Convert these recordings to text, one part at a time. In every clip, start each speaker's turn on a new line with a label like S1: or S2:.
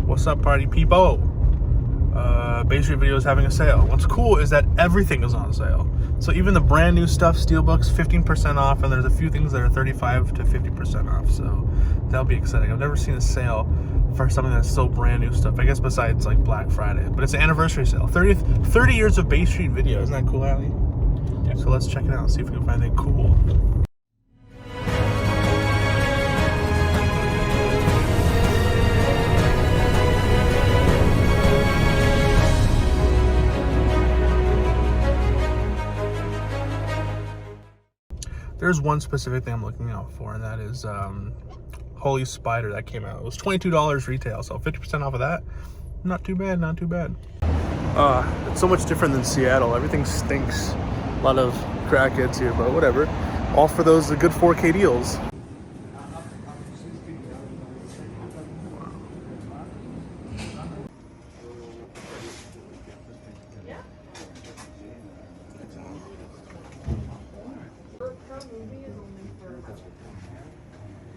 S1: What's up, party people? Bay Street Video is having a sale. What's cool is that everything is on sale. So even the brand new stuff, Steelbooks, 15% off, and there's a few things that are 35 to 50% off. So that'll be exciting. I've never seen a sale for something that's so brand new stuff. I guess besides like Black Friday, but it's an anniversary sale. 30 years of Bay Street Video. Isn't that cool, Allie? Yeah. So let's check it out and see if we can find anything cool. There's one specific thing I'm looking out for, and that is Holy Spider that came out. It was $22 retail, so 50% off of that. Not too bad, not too bad. It's so much different than Seattle. Everything stinks. A lot of crackheads here, but whatever. All for those good 4K deals.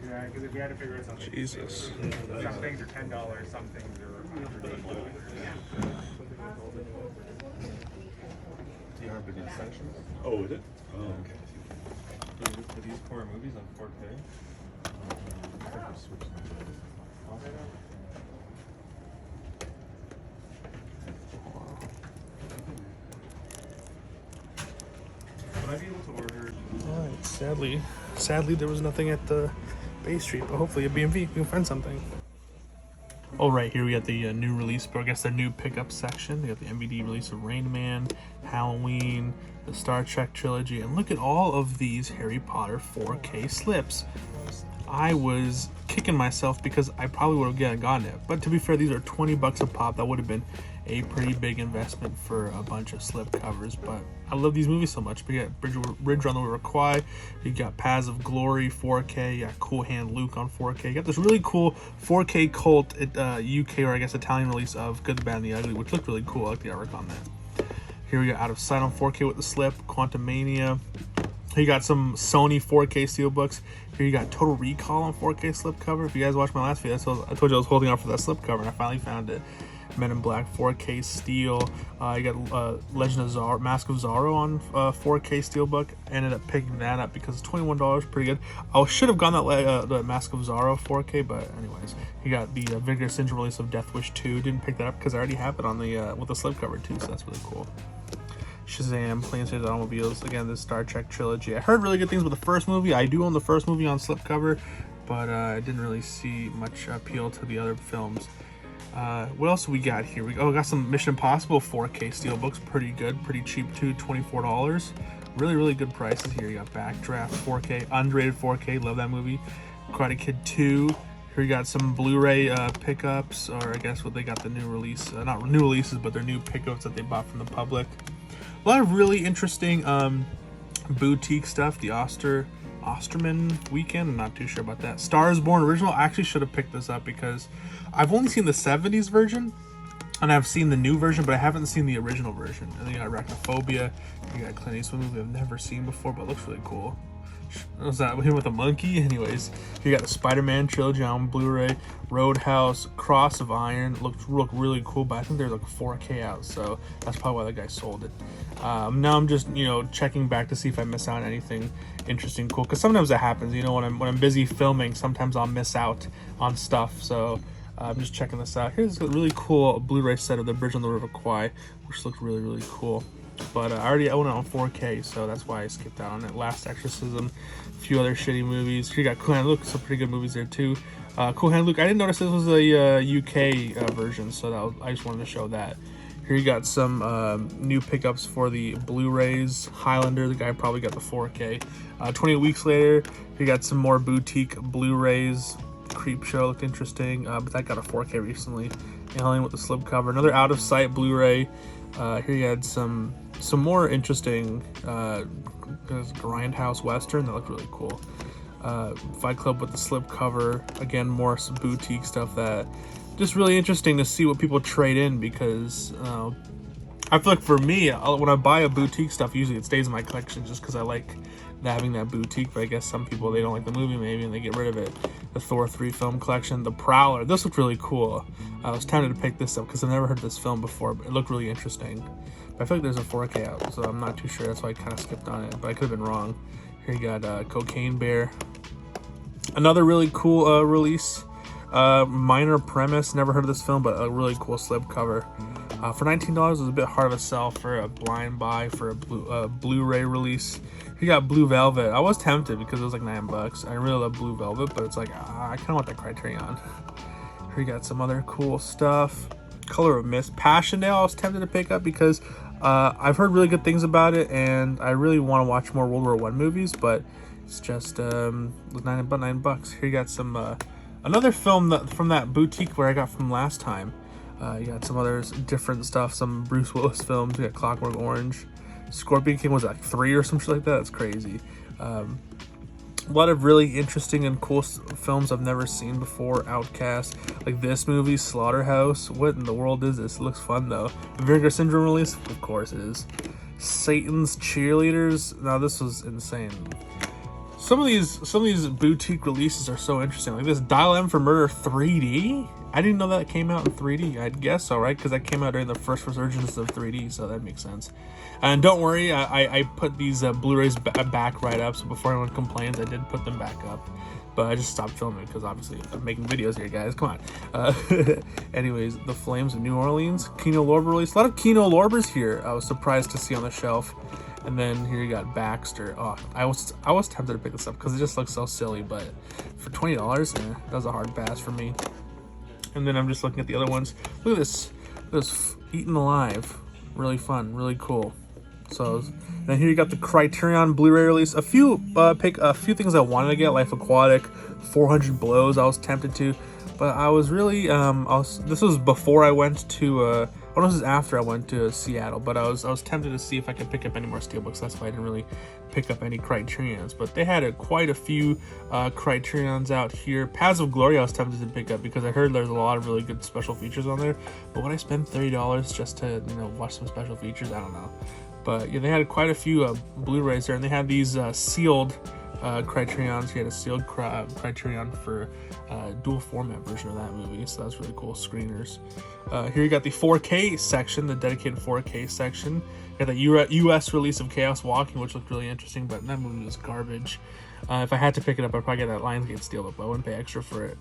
S2: Yeah, because if we had to figure out something.
S1: Jesus.
S2: Some things are $10, some things are $100.
S3: Do you have any sections? Oh, is it? Oh, okay.
S4: For these core movies on 4K? Would I be able to order?
S1: Alright, sadly there was nothing at the Bay Street, but hopefully at BMV we can find something. Oh, right, here we got the new release, but I guess the new pickup section. We got the MVD release of Rain Man, Halloween, the Star Trek trilogy, and look at all of these Harry Potter 4K slips. I was kicking myself because I probably would have gotten it, but to be fair, these are 20 bucks a pop. That would have been a pretty big investment for a bunch of slip covers, but I love these movies so much. We got Bridge on the River Kwai, you got Paths of Glory 4K, you got Cool Hand Luke on 4K, you got this really cool 4K cult UK, or I guess Italian release of Good, the Bad, and the Ugly, which looked really cool. I like the artwork on that. Here we got Out of Sight on 4K with the slip, Quantumania. Here you got some Sony 4K steelbooks. Here you got Total Recall on 4K slipcover. If you guys watched my last video, I told you I was holding out for that slipcover, and I finally found it. Men in Black 4K steel. You got Legend of Zorro, Mask of Zorro on 4K steelbook. Ended up picking that up because it's $21, pretty good. I should have gone that the Mask of Zorro 4K, but anyways, you got the Vinegar Syndrome release of Death Wish 2. Didn't pick that up because I already have it on the with the slipcover too, so that's really cool. Shazam, Planes, Trains, Automobiles. Again, this Star Trek trilogy. I heard really good things about the first movie. I do own the first movie on slipcover, but I didn't really see much appeal to the other films. What else we got here? We got some Mission Impossible 4K steelbooks. Pretty good, pretty cheap too. $24. Really good prices here. You got Backdraft 4K, underrated 4K. Love that movie. Karate Kid 2. Here you got some Blu-ray pickups, or I guess what they got the new release. Not new releases, but they're new pickups that they bought from the public. A lot of really interesting boutique stuff. The Osterman Weekend, I'm not too sure about that. Stars Born original. I actually should have picked this up because I've only seen the 70s version and I've seen the new version, but I haven't seen the original version. And then you got Arachnophobia. You got Clint Eastwood movie I've never seen before, but it looks really cool. Was that him with a monkey? Anyways, you got the Spider-Man trilogy on Blu-ray, Roadhouse, Cross of Iron. Looked really cool, but I think there's like a 4K out, so that's probably why the guy sold it. Now I'm just checking back to see if I miss out on anything interesting, cool. Because sometimes that happens. When I'm busy filming, sometimes I'll miss out on stuff. So I'm just checking this out. Here's a really cool Blu-ray set of the Bridge on the River Kwai, which looked really cool. But I already own it on 4K, so that's why I skipped out on it. Last Exorcism, a few other shitty movies. Here you got Cool Hand Luke, some pretty good movies there too. Cool Hand Luke, I didn't notice this was a UK version, so I just wanted to show that. Here you got some new pickups for the Blu-rays. Highlander, the guy probably got the 4K. 28 weeks later, you got some more boutique Blu-rays. Creep Show looked interesting, but that got a 4K recently. Alien with the slipcover. Another Out of Sight Blu-ray. Here you had some more interesting Grindhouse Western that looked really cool. Fight Club with the slipcover. Again, more some boutique stuff that just really interesting to see what people trade in, because I feel like for me, when I buy a boutique stuff, usually it stays in my collection just because I like having that boutique, but I guess some people, they don't like the movie maybe and they get rid of it. The Thor 3 film collection, The Prowler. This looked really cool. I was tempted to pick this up because I've never heard this film before, but it looked really interesting. But I feel like there's a 4K out, so I'm not too sure. That's why I kind of skipped on it, but I could have been wrong. Here you got Cocaine Bear. Another really cool release. Minor premise. Never heard of this film, but a really cool slipcover. For $19, it was a bit hard of a sell for a blind buy for a Blu-ray release. You got Blue Velvet. I was tempted because it was like $9. I really love Blue Velvet, but it's like I kind of want that Criterion. Here you got some other cool stuff. Color of Mist. Passchendaele I was tempted to pick up because I've heard really good things about it, and I really want to watch more World War I movies, but it's just about $9. Here you got some another film from that boutique where I got from last time. You got some other different stuff, some Bruce Willis films. You got Clockwork Orange. Scorpion King was like 3 or some shit like that. That's crazy. A lot of really interesting and cool films I've never seen before. Outcast, like this movie, Slaughterhouse. What in the world is this? It looks fun though. The Vinegar Syndrome release, of course it is. Satan's Cheerleaders. Now this was insane. Some of these boutique releases are so interesting. Like this Dial M for Murder 3D. I didn't know that came out in 3D. I'd guess so, right? Because that came out during the first resurgence of 3D, so that makes sense. And don't worry, I put these Blu-rays back right up, so before anyone complains, I did put them back up. But I just stopped filming because obviously I'm making videos here, guys. Come on. Anyways, The Flames of New Orleans. Kino Lorber release. A lot of Kino Lorbers here. I was surprised to see on the shelf. And then here you got Baxter. Oh, I was tempted to pick this up because it just looks so silly, but for $20, that was a hard pass for me. And then I'm just looking at the other ones. Look at this. This Eaten Alive. Really fun. Really cool. So then here you got the Criterion Blu-ray release. A few things I wanted to get. Life Aquatic, 400 Blows. I was tempted to, but I was really this was before I went to. Well, this is after I went to Seattle, but I was tempted to see if I could pick up any more steelbooks. That's why I didn't really pick up any Criterions, but they had quite a few Criterions out here. Paths of Glory I was tempted to pick up because I heard there's a lot of really good special features on there, but would I spend $30 just to watch some special features? I don't know. But yeah, they had quite a few Blu-rays there, and they had these sealed Criterions. You had a sealed Criterion for dual format version of that movie, so that's really cool. Screeners. Here you got the 4K section, the dedicated 4K section. You got the US release of Chaos Walking, which looked really interesting, but that movie was garbage. If I had to pick it up, I'd probably get that Lionsgate Steelbook, but I wouldn't pay extra for it.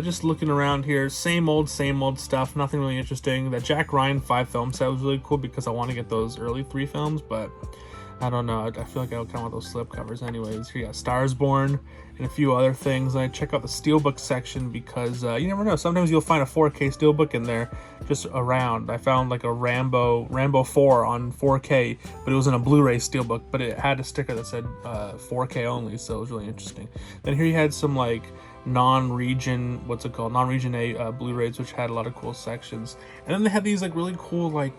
S1: Just looking around here, same old stuff, nothing really interesting. That Jack Ryan 5 film set was really cool because I want to get those early 3 films, but I don't know. I feel like I kind of want those slip covers anyways. Here you got Stars Born and a few other things. And I check out the Steelbook section because you never know. Sometimes you'll find a 4K Steelbook in there just around. I found like a Rambo 4 on 4K, but it was in a Blu-ray Steelbook, but it had a sticker that said 4K only, so it was really interesting. Then here you had some like non-region A Blu-rays, which had a lot of cool sections. And then they had these like really cool like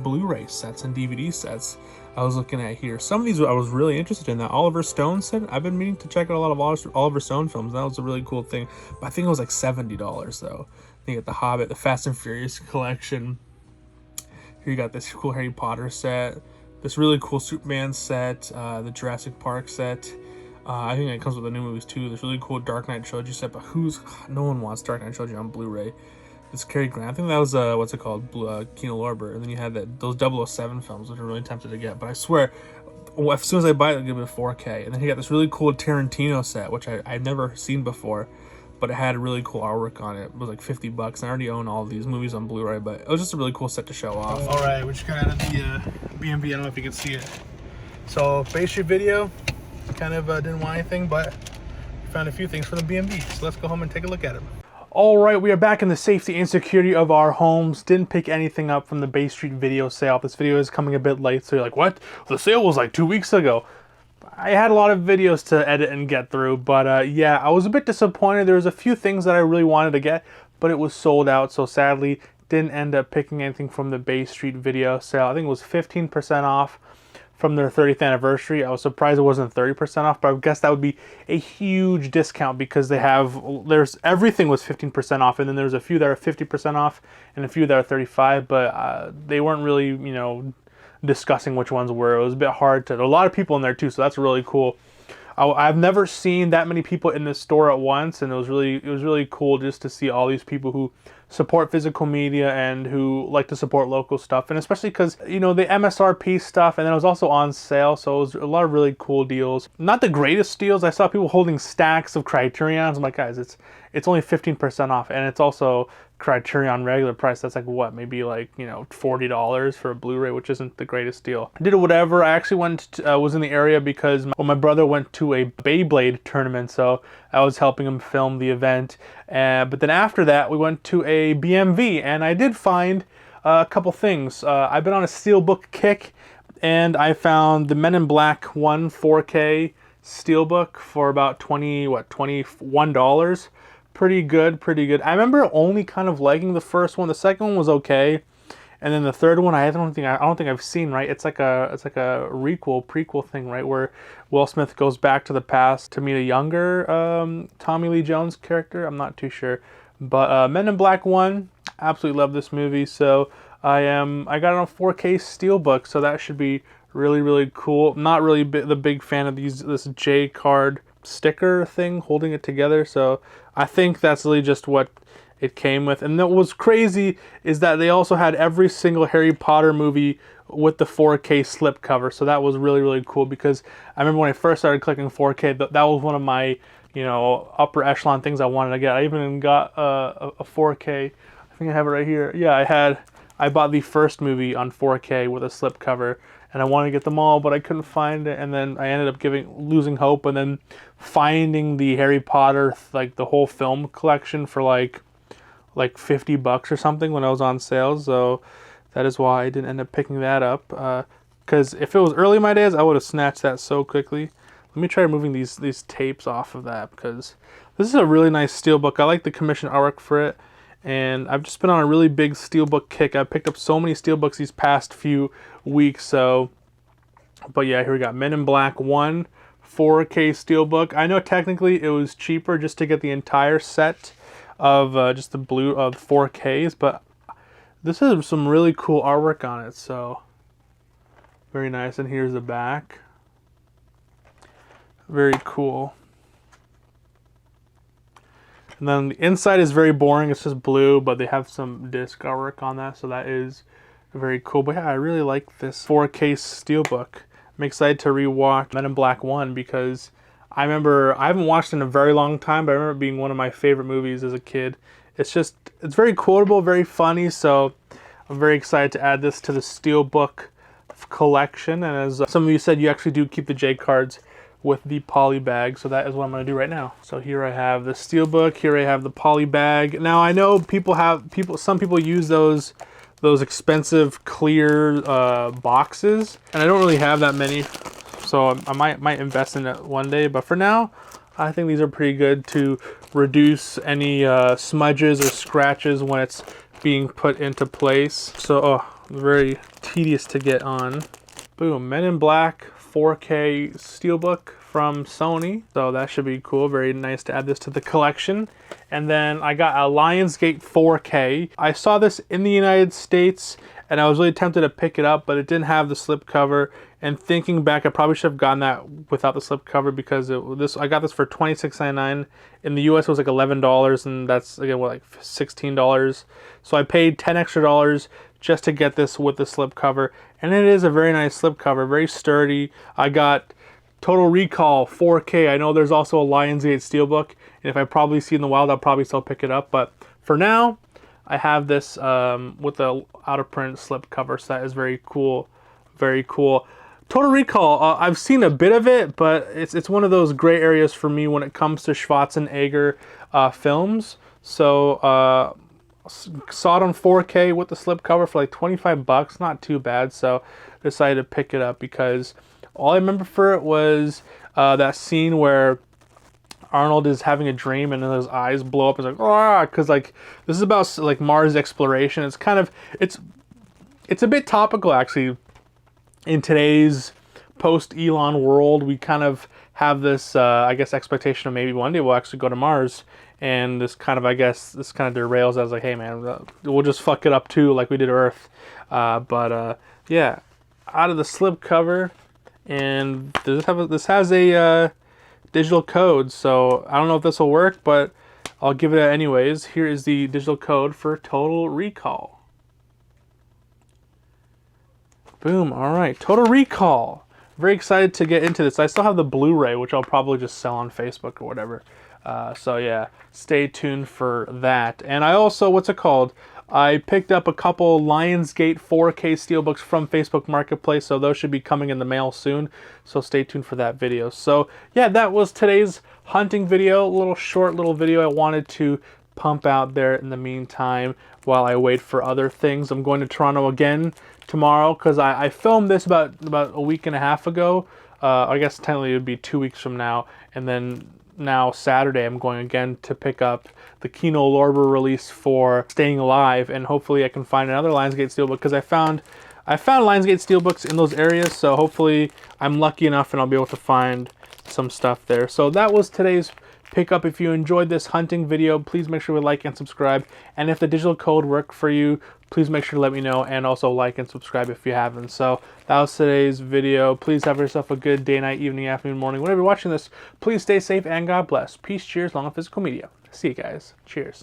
S1: Blu-ray sets and DVD sets I was looking at here. Some of these I was really interested in. That Oliver Stone set, I've been meaning to check out a lot of Oliver Stone films. That was a really cool thing, but I think it was like $70 though. I think at The Hobbit, the Fast and Furious collection. Here you got this cool Harry Potter set, this really cool Superman set, the Jurassic Park set. I think it comes with the new movies too. This really cool Dark Knight Trilogy set, but no one wants Dark Knight Trilogy on Blu-ray. This Cary Grant, I think that was what's it called, Kino Lorber, and then you had those 007 films, which I'm really tempted to get. But I swear, as soon as I buy it, I'll give it a 4K. And then you got this really cool Tarantino set, which I've never seen before, but it had a really cool artwork on it. It was like $50, and I already own all of these movies on Blu-ray, but it was just a really cool set to show off. All right, we just got out of the B&B. I don't know if you can see it. So Bay Street Video kind of didn't want anything, but found a few things for the B&B. So let's go home and take a look at them. All right, we are back in the safety and security of our homes. Didn't pick anything up from the Bay Street Video sale. This video is coming a bit late, so you're like, what? The sale was like 2 weeks ago. I had a lot of videos to edit and get through, but yeah, I was a bit disappointed. There was a few things that I really wanted to get, but it was sold out, so sadly didn't end up picking anything from the Bay Street Video sale. I think it was 15% off from their 30th anniversary. I was surprised it wasn't 30% off, but I guess that would be a huge discount because everything was 15% off, and then there's a few that are 50% off and a few that are 35%, but they weren't really, discussing which ones were. It was a bit hard to. A lot of people in there too, so that's really cool. I've never seen that many people in this store at once, and it was really cool just to see all these people who support physical media and who like to support local stuff, and especially because, you know, the MSRP stuff, and then it was also on sale, so it was a lot of really cool deals. Not the greatest deals. I saw people holding stacks of Criterions. I'm like, guys, it's only 15% off, and it's also Criterion regular price. That's like what, maybe like, you know, $40 for a Blu-ray, which isn't the greatest deal. I did whatever. I actually was in the area because my brother went to a Beyblade tournament, so I was helping him film the event. But then after that, we went to a BMV, and I did find a couple things. I've been on a steelbook kick, and I found the Men in Black 1 4K steelbook for about $21. Pretty good. I remember only kind of liking the first one. The second one was okay, and then the third one I don't think I've seen. Right, it's like a prequel thing, right, where Will Smith goes back to the past to meet a younger Tommy Lee Jones character. I'm not too sure, but Men in Black 1, absolutely love this movie. So I got it on 4K steelbook, so that should be really cool. Not really the big fan of this J card sticker thing holding it together, so I think that's really just what it came with. And what was crazy is that they also had every single Harry Potter movie with the 4K slipcover, so that was really cool, because I remember when I first started clicking 4K, that was one of my, you know, upper echelon things I wanted to get. I even got a 4K. I think I have it right here. Yeah, I bought the first movie on 4K with a slipcover, and I wanted to get them all, but I couldn't find it, and then I ended up losing hope, and then finding the Harry Potter, like the whole film collection for like $50 or something when I was on sale. So that is why I didn't end up picking that up, because if it was early in my days, I would have snatched that so quickly. Let me try removing these tapes off of that, because this is a really nice steelbook. I like the commission artwork for it, and I've just been on a really big steelbook kick. I've picked up so many steelbooks these past few weeks. So, but yeah, here we got Men in Black 1 4K steelbook. I know technically it was cheaper just to get the entire set of just the 4Ks, but this is some really cool artwork on it, so very nice. And here's the back. Very cool. And then the inside is very boring. It's just blue, but they have some disc artwork on that, so that is very cool. But yeah, I really like this 4K steelbook. I'm excited to rewatch Men in Black 1, because I haven't watched it in a very long time, but I remember it being one of my favorite movies as a kid. It's very quotable, very funny, so I'm very excited to add this to the steelbook collection. And as some of you said, you actually do keep the J cards with the poly bag, so that is what I'm going to do right now. So here I have the steelbook, here I have the poly bag. Now I know some people use those expensive clear boxes, and I don't really have that many, so I might invest in it one day. But for now, I think these are pretty good to reduce any smudges or scratches when it's being put into place. So very tedious to get on. Boom, Men in Black 4K steelbook from Sony, so that should be cool. Very nice to add this to the collection. And then I got a Lionsgate 4K. I saw this in the United States, and I was really tempted to pick it up, but it didn't have the slipcover. And thinking back, I probably should have gotten that without the slipcover, because I got this for $26.99. In the US, it was like $11, and that's again what, like $16. So I paid $10 extra just to get this with the slipcover, and it is a very nice slipcover, very sturdy. I got Total Recall 4K. I know there's also a Lionsgate steelbook, and if I probably see in the wild, I'll probably still pick it up. But for now, I have this with the out of print slipcover, so that is very cool, very cool. Total Recall, I've seen a bit of it, but it's one of those gray areas for me when it comes to Schwarzenegger films. So saw it on 4K with the slipcover for like $25, not too bad. So decided to pick it up, because all I remember for it was that scene where Arnold is having a dream and then his eyes blow up. It's like, ah, because like this is about like Mars exploration. It's kind of it's a bit topical actually in today's post Elon world. We kind of have this I guess expectation of maybe one day we'll actually go to Mars. And this kind of derails. I was like, hey man, we'll just fuck it up too, like we did Earth. Yeah, out of the slip cover, and this has a digital code, so I don't know if this will work, but I'll give it a anyways. Here is the digital code for Total Recall. Boom, all right, Total Recall. Very excited to get into this. I still have the Blu-ray, which I'll probably just sell on Facebook or whatever. So yeah, stay tuned for that. And I also, I picked up a couple Lionsgate 4K steelbooks from Facebook Marketplace, so those should be coming in the mail soon. So stay tuned for that video. So yeah, that was today's hunting video. A little short little video I wanted to pump out there in the meantime while I wait for other things. I'm going to Toronto again tomorrow because I filmed this about a week and a half ago. I guess technically it would be 2 weeks from now, and then now Saturday I'm going again to pick up the Kino Lorber release for Staying Alive, and hopefully I can find another Lionsgate steelbook because I found Lionsgate steelbooks in those areas, so hopefully I'm lucky enough and I'll be able to find some stuff there. So that was today's pickup. If you enjoyed this hunting video, please make sure to like and subscribe, and if the digital code worked for you, please make sure to let me know, and also like and subscribe if you haven't. So that was today's video. Please have yourself a good day, night, evening, afternoon, morning. Whenever you're watching this, please stay safe and God bless. Peace, cheers, long on physical media. See you guys. Cheers.